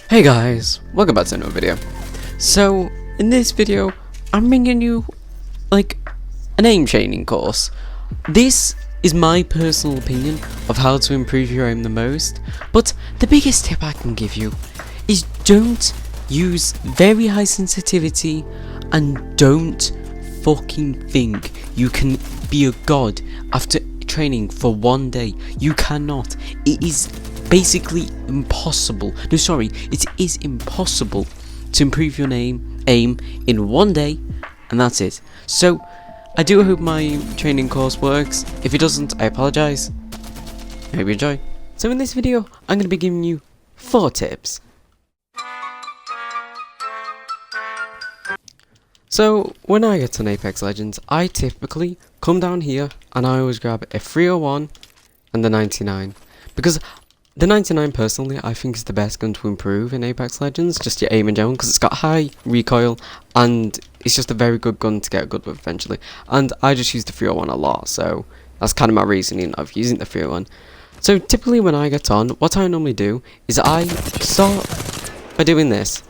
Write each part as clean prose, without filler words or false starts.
Hey guys, welcome back to another video. So, in this video, I'm bringing you, like, an aim training course. This is my personal opinion of how to improve your aim the most, but the biggest tip I can give you is don't use very high sensitivity and don't fucking think you can be a god after training for one day. You cannot. It is basically impossible. No, sorry, it is impossible to improve your aim in one day, and that's it. So, I do hope my training course works. If it doesn't, I apologise. I hope you enjoy. So in this video, I'm going to be giving you 4 tips. So, when I get on Apex Legends, I typically come down here and I always grab a 301 and the 99. Because the 99 personally, I think is the best gun to improve in Apex Legends, just your aim in general, because it's got high recoil and it's just a very good gun to get good with eventually. And I just use the 301 a lot, so that's kind of my reasoning of using the 301. So typically when I get on, what I normally do is I start by doing this.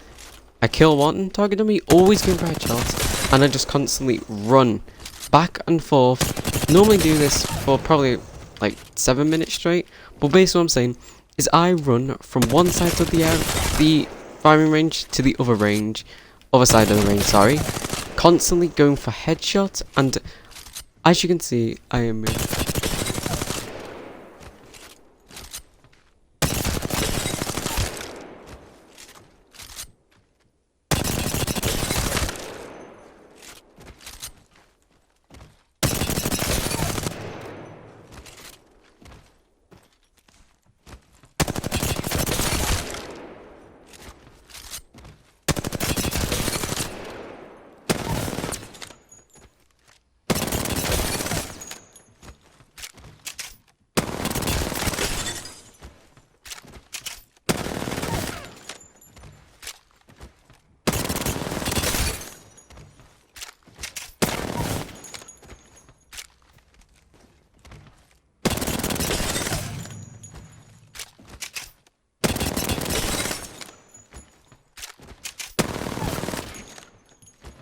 I kill one target dummy, always going for headshots, and I just constantly run back and forth. Normally do this for probably like 7 minutes straight, but basically what I'm saying is I run from one side of the firing range to the other side of the range, sorry, constantly going for headshots, and as you can see, I am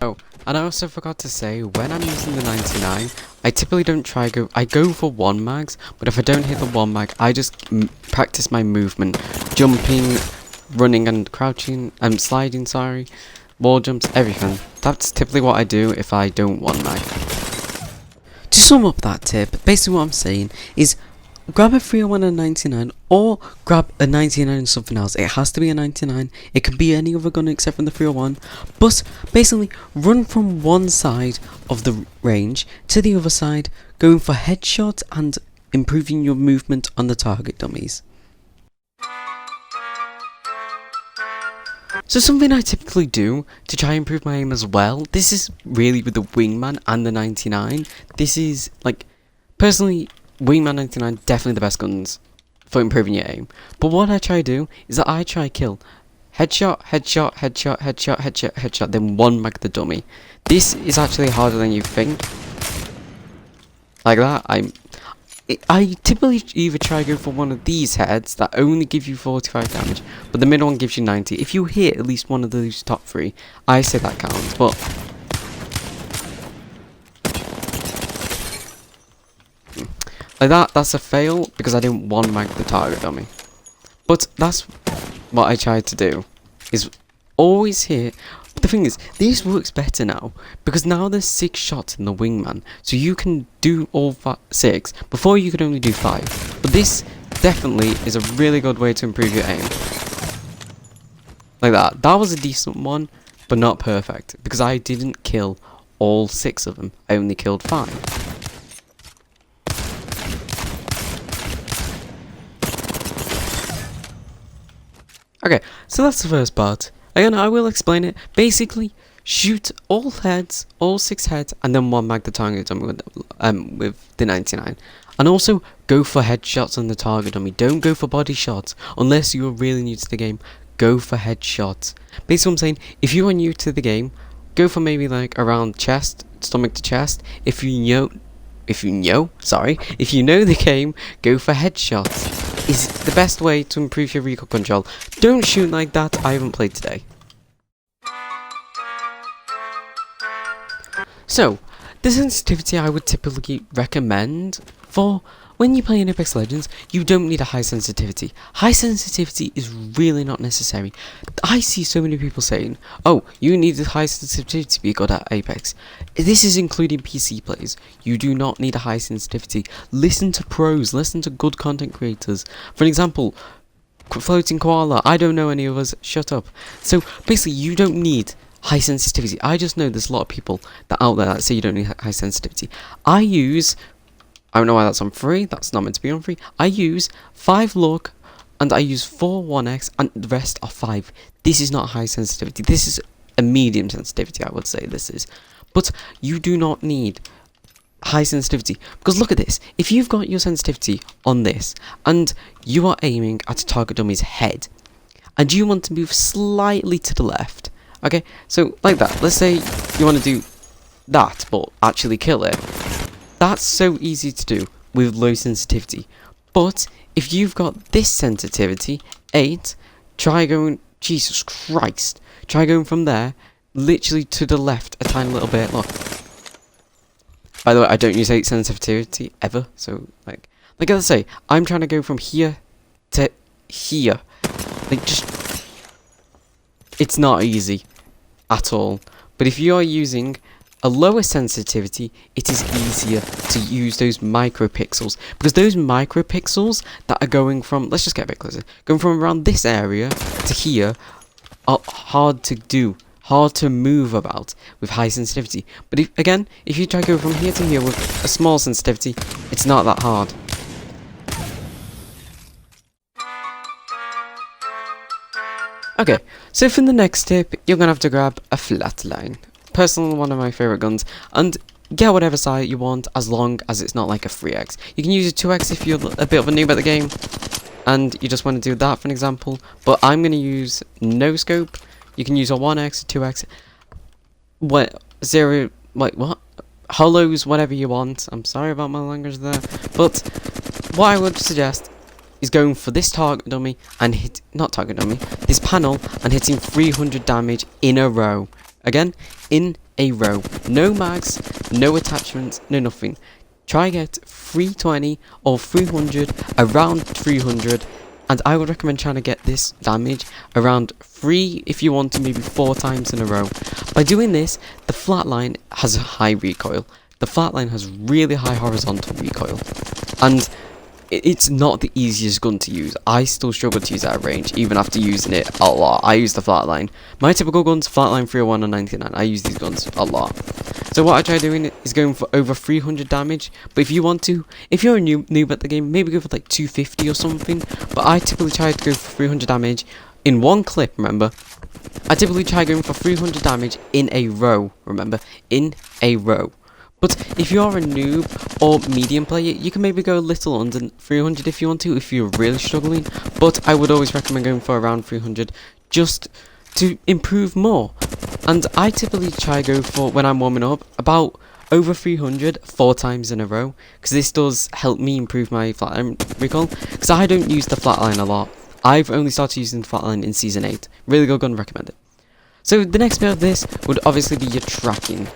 Oh, and I also forgot to say, when I'm using the 99, I typically don't I go for 1 mags, but if I don't hit the 1 mag, I just practice my movement, jumping, running and crouching, sliding, sorry, wall jumps, everything. That's typically what I do if I don't 1 mag. To sum up that tip, basically what I'm saying is, grab a 301 and 99, or grab a 99 and something else. It has to be a 99. It can be any other gun except for the 301. But basically, run from one side of the range to the other side, going for headshots and improving your movement on the target dummies. So something I typically do to try and improve my aim as well, this is really with the Wingman and the 99. This is, like, personally, Wingman 99 definitely the best guns for improving your aim. But what I try to do is that I try kill headshot, headshot, headshot, headshot, headshot, headshot, then 1 mag the dummy. This is actually harder than you think. Like that, I typically either try to go for one of these heads that only give you 45 damage, but the middle one gives you 90. If you hit at least one of those top 3, I say that counts, but like that's a fail because I didn't 1 mag the target dummy. But that's what I tried to do, is always hit. But the thing is, this works better now, because now there's 6 shots in the Wingman, so you can do all 6. Before you could only do 5. But this definitely is a really good way to improve your aim. Like that. That was a decent one, but not perfect, because I didn't kill all 6 of them. I only killed 5. Okay, so that's the first part. Again, I will explain it. Basically, shoot all heads, all 6 heads, and then 1 mag the target dummy with the 99. And also, go for headshots on the target dummy. Don't go for body shots, unless you're really new to the game. Go for headshots. Basically what I'm saying, if you are new to the game, go for maybe like around chest, stomach to chest. If you know the game, go for headshots. is the best way to improve your recoil control. Don't shoot like that, I haven't played today. So, the sensitivity I would typically recommend for when you play in Apex Legends, you don't need a high sensitivity. High sensitivity is really not necessary. I see so many people saying, oh, you need a high sensitivity to be good at Apex. This is including PC players. You do not need a high sensitivity. Listen to pros, listen to good content creators. For example, Floating Koala, I don't know any of us, shut up. So basically, you don't need high sensitivity. I just know there's a lot of people that out there that say you don't need high sensitivity. I don't know why that's on free, that's not meant to be on free. I use 5 look and I use 4 1x and the rest are 5. This is not high sensitivity. This is a medium sensitivity, I would say this is. But you do not need high sensitivity, because look at this. If you've got your sensitivity on this and you are aiming at a target dummy's head and you want to move slightly to the left, okay, so like that, let's say you want to do that but actually kill it. That's so easy to do with low sensitivity. But if you've got this sensitivity, 8, try going, Jesus Christ, try going from there, literally to the left a tiny little bit, look. By the way, I don't use 8 sensitivity ever, so like I say, I'm trying to go from here to here. Like, just, it's not easy at all. But if you are using a lower sensitivity, it is easier to use those micropixels, because those micropixels that are going from, let's just get a bit closer, going from around this area to here are hard to do, hard to move about with high sensitivity. But if you try to go from here to here with a small sensitivity, it's not that hard. Okay, so for the next tip, you're gonna have to grab a flatline. Personally, one of my favorite guns, and get whatever sight you want as long as it's not like a 3x. You can use a 2x if you're a bit of a noob at the game and you just want to do that for an example, but I'm going to use no scope. You can use a 1x, a 2x, what hollows, whatever you want. I'm sorry about my language there, but what I would suggest is going for this target dummy and this panel, and hitting 300 damage in a row. Again, in a row. No mags, no attachments, no nothing. Try get 320 or 300, around 300, and I would recommend trying to get this damage around 3 if you want to, maybe 4 times in a row. By doing this, the flatline has a high recoil. The flatline has really high horizontal recoil, and it's not the easiest gun to use. I still struggle to use that at range, even after using it a lot. I use the flatline. My typical guns, flatline 301 and 99. I use these guns a lot. So what I try doing is going for over 300 damage. But if you want to, if you're a noob at the game, maybe go for like 250 or something. But I typically try to go for 300 damage in one clip, remember. I typically try going for 300 damage in a row, remember. In a row. But if you are a noob or medium player, you can maybe go a little under 300 if you want to, if you're really struggling. But I would always recommend going for around 300 just to improve more. And I typically try go for, when I'm warming up, about over 300 4 times in a row, because this does help me improve my flatline recoil, because I don't use the flatline a lot. I've only started using the flatline in Season 8. Really good gun, recommend it. So the next bit of this would obviously be your tracking.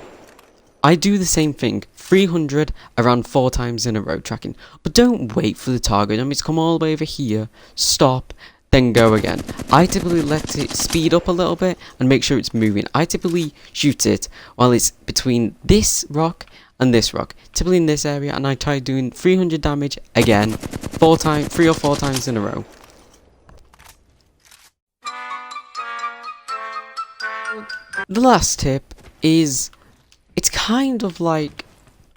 I do the same thing, 300 around 4 times in a row tracking, but don't wait for the target dummy to come all the way over here, stop, then go again. I typically let it speed up a little bit and make sure it's moving. I typically shoot it while it's between this rock and this rock, typically in this area, and I try doing 300 damage again, 3 or 4 times in a row. The last tip is, it's kind of like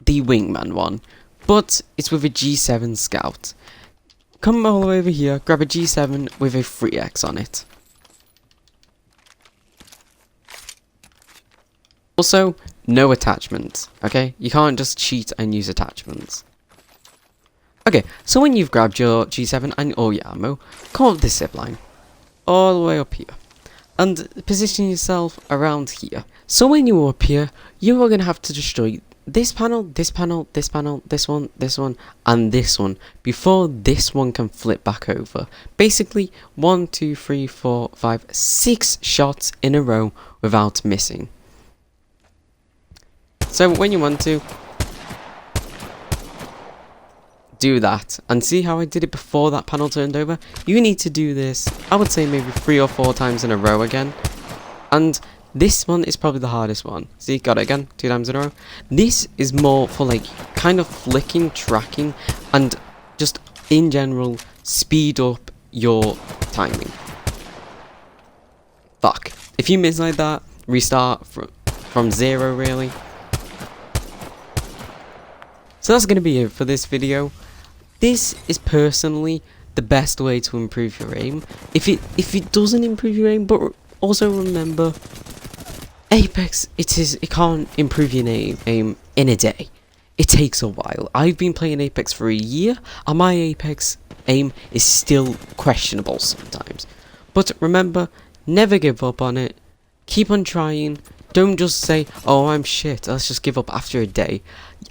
the Wingman one, but it's with a G7 Scout. Come all the way over here, grab a G7 with a 3x on it. Also, no attachments, okay? You can't just cheat and use attachments. Okay, so when you've grabbed your G7 and all your ammo, come up this zipline, all the way up here, and position yourself around here. So when you're up here, you are going to have to destroy this panel, this panel, this panel, this one, and this one before this one can flip back over. Basically, 1, 2, 3, 4, 5, 6 shots in a row without missing. So when you want to do that and see how I did it before that panel turned over, you need to do this, I would say maybe 3 or 4 times in a row again. And this one is probably the hardest one. See, got it again, 2 times in a row. This is more for like kind of flicking, tracking, and just in general speed up your timing. Fuck. If you miss like that, restart from 0 really. So that's going to be it for this video. This is personally the best way to improve your aim. If it doesn't improve your aim, but also remember, Apex, it can't improve your aim in a day. It takes a while. I've been playing Apex for a year, and my Apex aim is still questionable sometimes. But remember, never give up on it. Keep on trying. Don't just say, oh, I'm shit, let's just give up after a day.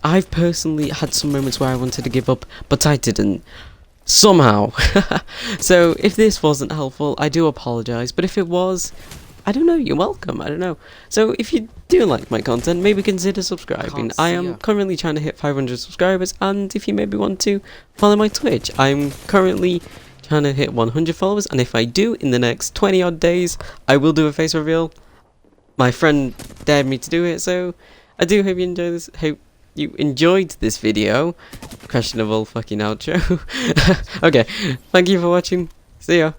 I've personally had some moments where I wanted to give up, but I didn't. Somehow. So, if this wasn't helpful, I do apologise. But if it was, I don't know, you're welcome, I don't know. So, if you do like my content, maybe consider subscribing. I am currently trying to hit 500 subscribers, and if you maybe want to, follow my Twitch. I'm currently trying to hit 100 followers, and if I do, in the next 20 odd days, I will do a face reveal. My friend dared me to do it, so I do hope you enjoy this. Hope you enjoyed this video. Questionable fucking outro. Okay, thank you for watching. See ya.